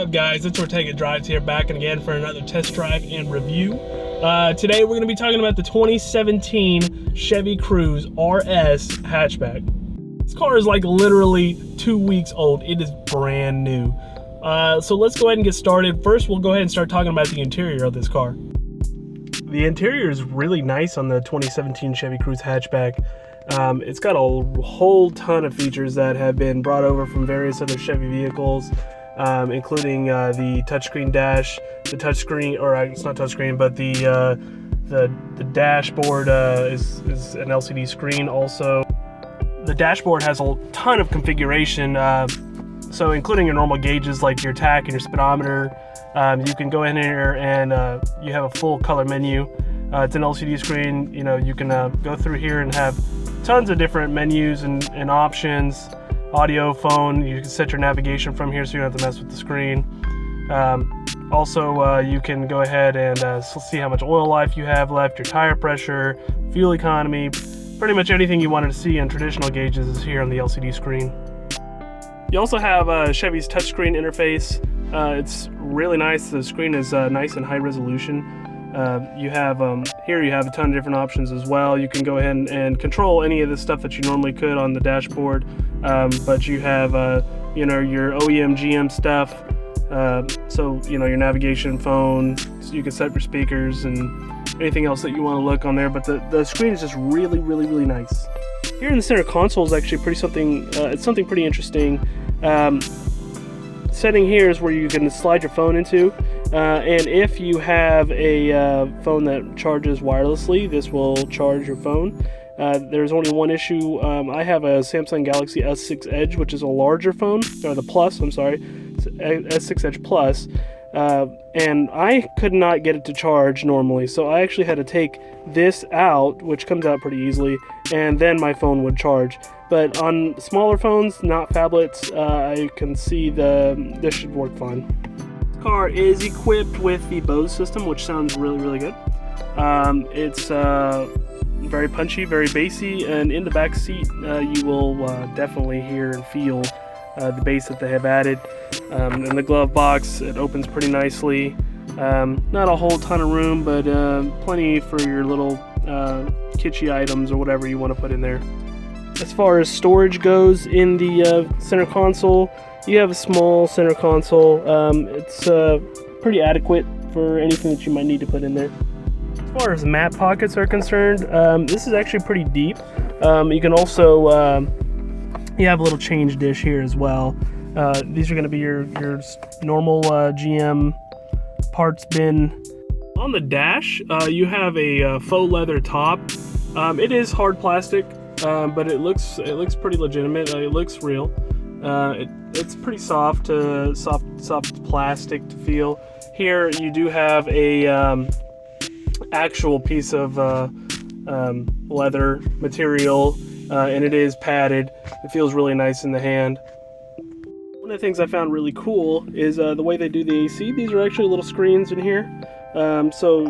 up, guys? It's OrtegaDrives here, back and again for another test drive and review. Today we're going to be talking about the 2017 Chevy Cruze RS Hatchback. This car is like literally 2 weeks old. It is brand new. So let's go ahead and get started. First, we'll go ahead and start talking about the interior of this car. The interior is really nice on the 2017 Chevy Cruze Hatchback. It's got a whole ton of features that have been brought over from various other Chevy vehicles, including the touchscreen dash, the touchscreen, or it's not touchscreen, but the dashboard is an LCD screen. Also, the dashboard has a ton of configuration, so including your normal gauges like your tach and your speedometer. You can go in here and you have a full color menu. It's an LCD screen. You know, you can go through here and have tons of different menus and options. Audio, phone, you can set your navigation from here so you don't have to mess with the screen. Also, you can go ahead and see how much oil life you have left, your tire pressure, fuel economy. Pretty much anything you wanted to see in traditional gauges is here on the LCD screen. You also have Chevy's touchscreen interface. It's really nice. The screen is nice and high resolution. You have here you have a ton of different options as well. You can go ahead and control any of the stuff that you normally could on the dashboard, but you have you know, your OEM GM stuff, so you know, your navigation, phone, so you can set your speakers and anything else that you want to look on there. But the screen is just really nice. Here in the center console is actually it's something pretty interesting. Setting here is where you can slide your phone into, and if you have a phone that charges wirelessly, this will charge your phone. There's only one issue. I have a Samsung Galaxy S6 Edge, which is a larger phone, or the Plus, I'm sorry, S6 Edge Plus, and I could not get it to charge normally, so I actually had to take this out, which comes out pretty easily, and then my phone would charge. But on smaller phones, not phablets, I can see this should work fine. This car is equipped with the Bose system, which sounds really good. It's very punchy, very bassy, and in the back seat you will definitely hear and feel the bass that they have added. In the glove box, it opens pretty nicely. Not a whole ton of room, but plenty for your little kitschy items or whatever you want to put in there. As far as storage goes in the center console, you have a small center console. It's pretty adequate for anything that you might need to put in there. As far as map pockets are concerned, this is actually pretty deep. You can also, you have a little change dish here as well. These are going to be your normal GM parts bin. On the dash, you have a faux leather top. It is hard plastic, but it looks pretty legitimate. It looks real. It's pretty soft plastic to feel. Here you do have a actual piece of leather material, and it is padded. It feels really nice in the hand. One of the things I found really cool is the way they do the AC. These are actually little screens in here, so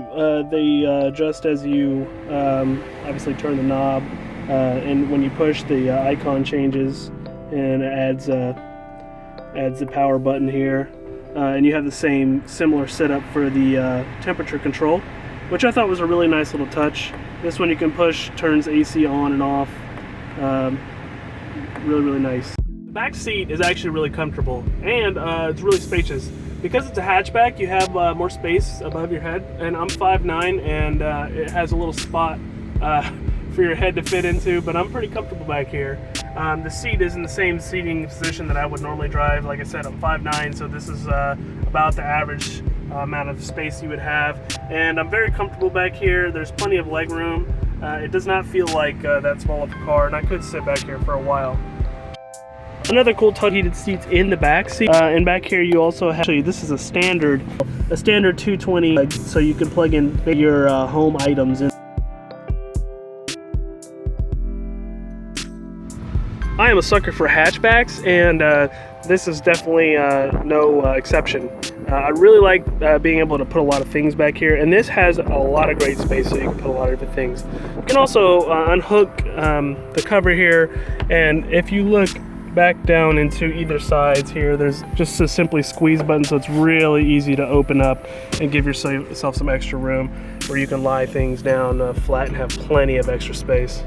they adjust as you obviously turn the knob, and when you push, the icon changes and adds the power button here, and you have the similar setup for the temperature control, which I thought was a really nice little touch. This one you can push, turns AC on and off. Really nice. The back seat is actually really comfortable, and it's really spacious. Because it's a hatchback, you have more space above your head, and I'm 5'9", and it has a little spot for your head to fit into, but I'm pretty comfortable back here. The seat is in the same seating position that I would normally drive. Like I said, I'm 5'9", so this is about the average amount of space you would have, and I'm very comfortable back here. There's plenty of leg room. It does not feel like that small of a car, and I could sit back here for a while. Another cool touch, heated seats in the back seat, and back here you also have, actually this is a standard 220, so you can plug in your home items in. I am a sucker for hatchbacks, and this is definitely no exception. I really like being able to put a lot of things back here, and this has a lot of great space, so you can put a lot of different things. You can also unhook the cover here, and if you look back down into either sides here, there's just a simply squeeze button, so it's really easy to open up and give yourself some extra room where you can lie things down flat and have plenty of extra space.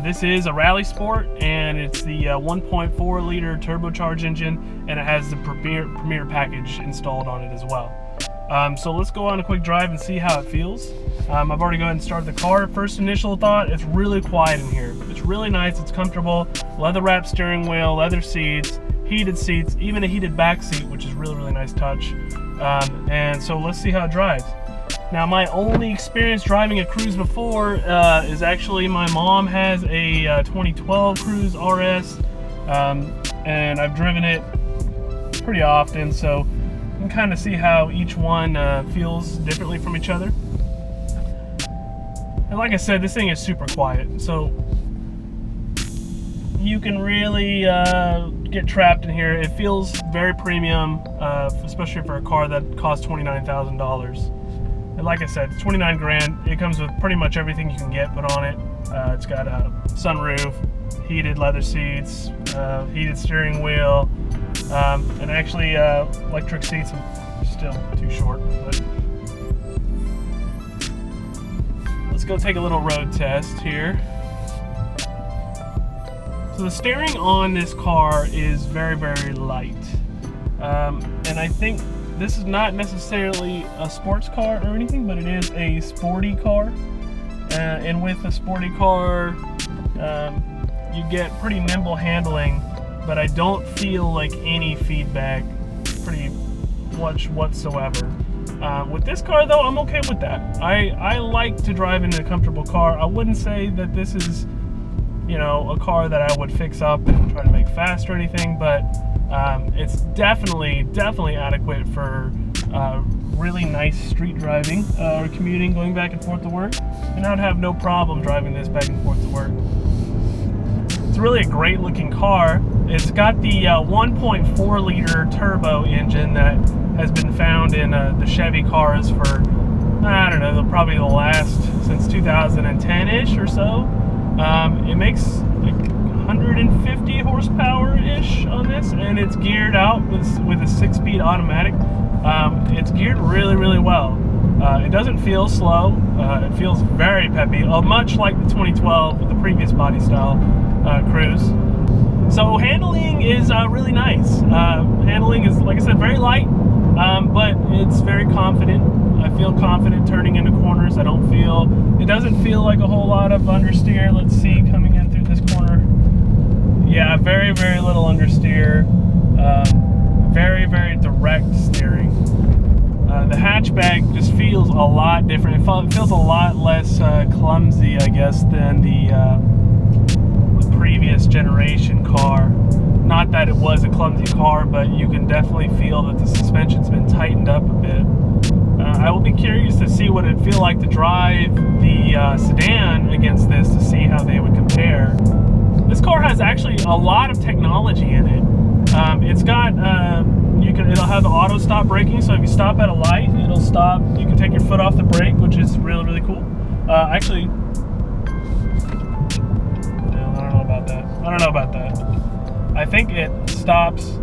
This is a Rally Sport, and it's the 1.4 liter turbocharged engine, and it has the Premier package installed on it as well. So let's go on a quick drive and see how it feels. I've already gone and started the car. First initial thought, it's really quiet in here. It's really nice, it's comfortable. Leather wrapped steering wheel, leather seats, even a heated back seat, which is really, really nice touch. And so let's see how it drives. Now, my only experience driving a Cruze before is actually my mom has a 2012 Cruze RS, and I've driven it pretty often, so you can kind of see how each one feels differently from each other. And like I said, this thing is super quiet, so you can really get trapped in here. It feels very premium, especially for a car that costs $29,000. And like I said, it's 29 grand. It comes with pretty much everything you can get put on it. It's got a sunroof, heated leather seats, heated steering wheel, and actually electric seats are still too short. But let's go take a little road test here. So the steering on this car is very, very light. And I think this is not necessarily a sports car or anything, but it is a sporty car. And with a sporty car, you get pretty nimble handling, but I don't feel like any feedback pretty much whatsoever. With this car though, I'm okay with that. I like to drive in a comfortable car. I wouldn't say that this is, you know, a car that I would fix up and try to make fast or anything, but it's definitely adequate for really nice street driving or commuting, going back and forth to work. And I would have no problem driving this back and forth to work. It's really a great looking car. It's got the 1.4 liter turbo engine that has been found in the Chevy cars for, I don't know, probably the last since 2010-ish or so. It makes like 150 horsepower-ish on this, and it's geared out with a 6-speed automatic. It's geared really, really well. It doesn't feel slow. It feels very peppy, much like the 2012 with the previous body style Cruze. So handling is really nice. Handling is, like I said, very light, but it's very confident. I feel confident turning into corners. It doesn't feel like a whole lot of understeer. Let's see, coming in through this corner. Yeah, very, very little understeer. Very, very direct steering. The hatchback just feels a lot different. It feels a lot less clumsy, I guess, than the previous generation car. Not that it was a clumsy car, but you can definitely feel that the suspension's been tightened up a bit. I will be curious to see what it'd feel like to drive the sedan against this, to see how they would compare. This car has actually a lot of technology in it. It's got, it'll have the auto stop braking, so if you stop at a light, it'll stop. You can take your foot off the brake, which is really, really cool. Actually, I don't know about that. I think it stops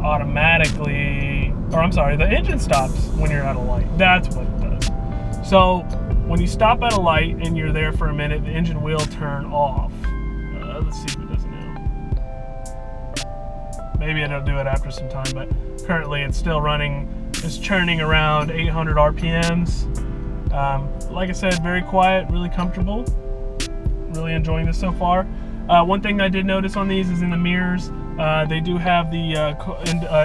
automatically, or I'm sorry, the engine stops when you're at a light. That's what it does. So when you stop at a light and you're there for a minute, the engine will turn off. Let's see if it does now. Maybe it'll do it after some time, but currently it's still running. It's churning around 800 RPMs. Like I said, very quiet, really comfortable. Really enjoying this so far. One thing I did notice on these is in the mirrors, they do have the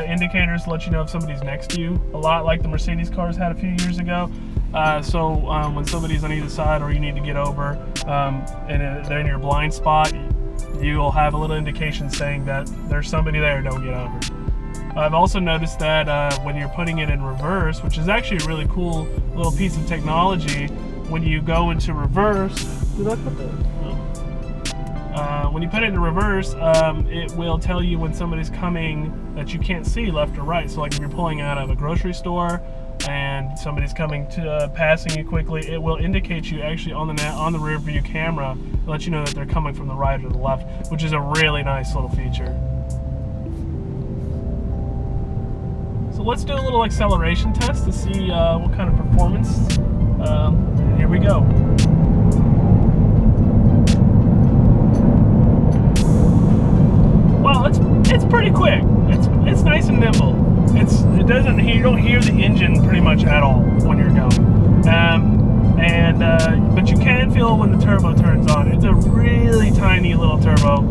indicators to let you know if somebody's next to you, a lot like the Mercedes cars had a few years ago. So when somebody's on either side or you need to get over and they're in your blind spot, you'll have a little indication saying that there's somebody there, don't get over. I've also noticed that when you're putting it in reverse, which is actually a really cool little piece of technology, when you go into reverse, did I put that? No. When you put it in reverse, it will tell you when somebody's coming that you can't see left or right. So like if you're pulling out of a grocery store and somebody's coming to passing you quickly, it will indicate you actually on the rear view camera, to let you know that they're coming from the right or the left, which is a really nice little feature. So let's do a little acceleration test to see what kind of performance. Here we go. Well, it's pretty quick. It's nice and nimble. You don't hear the engine pretty much at all when you're going. But you can feel when the turbo turns on. It's a really tiny little turbo,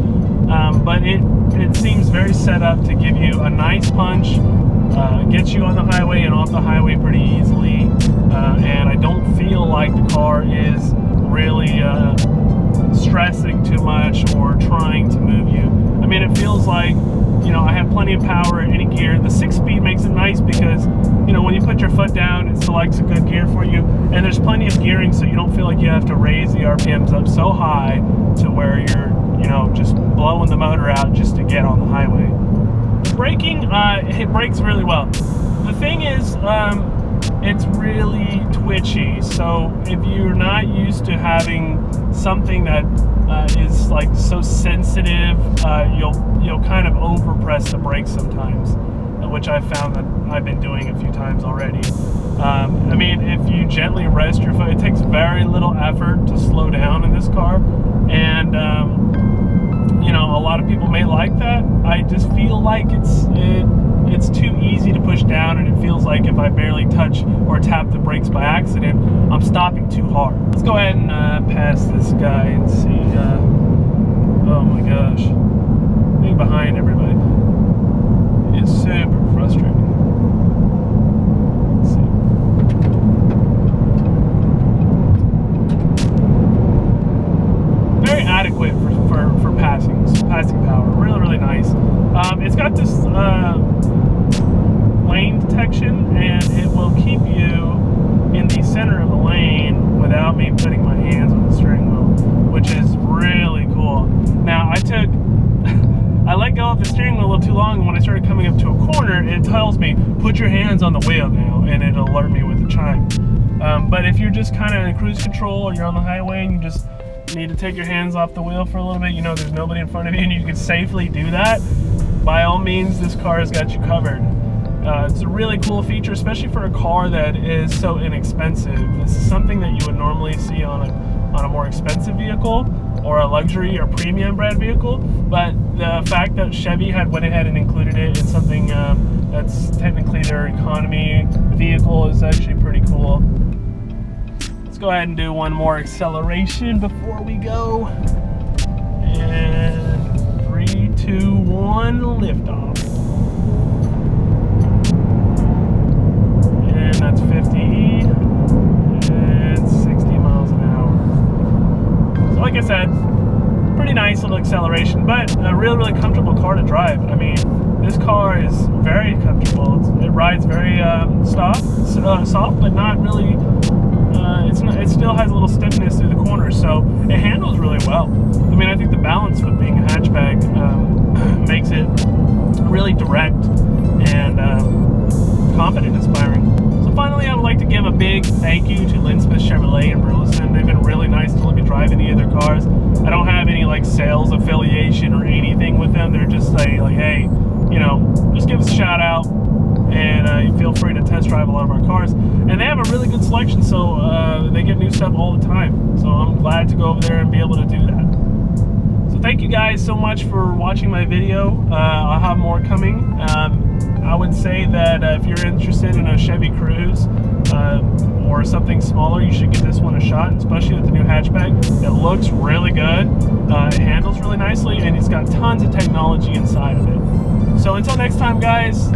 but it seems very set up to give you a nice punch. Gets you on the highway and off the highway pretty easily, and I don't feel like the car is really stressing too much or trying to move you. I mean, it feels like, I have plenty of power in any gear. The 6-speed makes it nice because, when you put your foot down, it selects a good gear for you, and there's plenty of gearing, so you don't feel like you have to raise the RPMs up so high to where you're, just blowing the motor out just to get on the highway. Braking, it brakes really well. The thing is, it's really twitchy, so if you're not used to having something that is like so sensitive, you'll kind of overpress the brakes sometimes, which I've found that I've been doing a few times already. I mean, if you gently rest your foot, it takes very little effort to slow down in this car, and a lot of people may like that. I just feel like it's too easy to push down, and it feels like if I barely touch or tap the brakes by accident, I'm stopping too hard. Let's go ahead and pass this guy and see. Oh my gosh, being behind everybody is super frustrating. Let's see. Very adequate for passing power. Really, really nice. It's got this lane detection, and it will keep you in the center of the lane without me putting my hands on the steering wheel, which is really cool. Now, I let go of the steering wheel a little too long, and when I started coming up to a corner, it tells me, put your hands on the wheel now, and it'll alert me with a chime. But if you're just kind of in cruise control, or you're on the highway and you just need to take your hands off the wheel for a little bit, there's nobody in front of you, and you can safely do that, by all means, this car has got you covered. It's a really cool feature, especially for a car that is so inexpensive. This is something that you would normally see on a more expensive vehicle, or a luxury or premium brand vehicle, but the fact that Chevy went ahead and included it in something that's technically their economy vehicle is actually pretty cool. Let's go ahead and do one more acceleration before we go. And 3, 2, 1, liftoff. And that's 50 and 60 miles an hour. So like I said, pretty nice little acceleration, but a really, really comfortable car to drive. I mean, this car is very comfortable. It rides very soft, but not really. It still has a little stiffness through the corners, so it handles really well. I mean, I think the balance with being a hatchback makes it really direct and confident inspiring. So finally, I would like to give a big thank you to Smith Chevrolet in Burleson. They've been really nice to let me drive any of their cars. I don't have any like sales affiliation or anything with them. They're just saying like, hey, just give us a shout out, and feel free to test drive a lot of our cars. And they have a really good selection, so they get new stuff all the time. So I'm glad to go over there and be able to do that. So thank you guys so much for watching my video. I'll have more coming. I would say that if you're interested in a Chevy Cruze or something smaller, you should give this one a shot, especially with the new hatchback. It looks really good, it handles really nicely, and it's got tons of technology inside of it. So until next time, guys,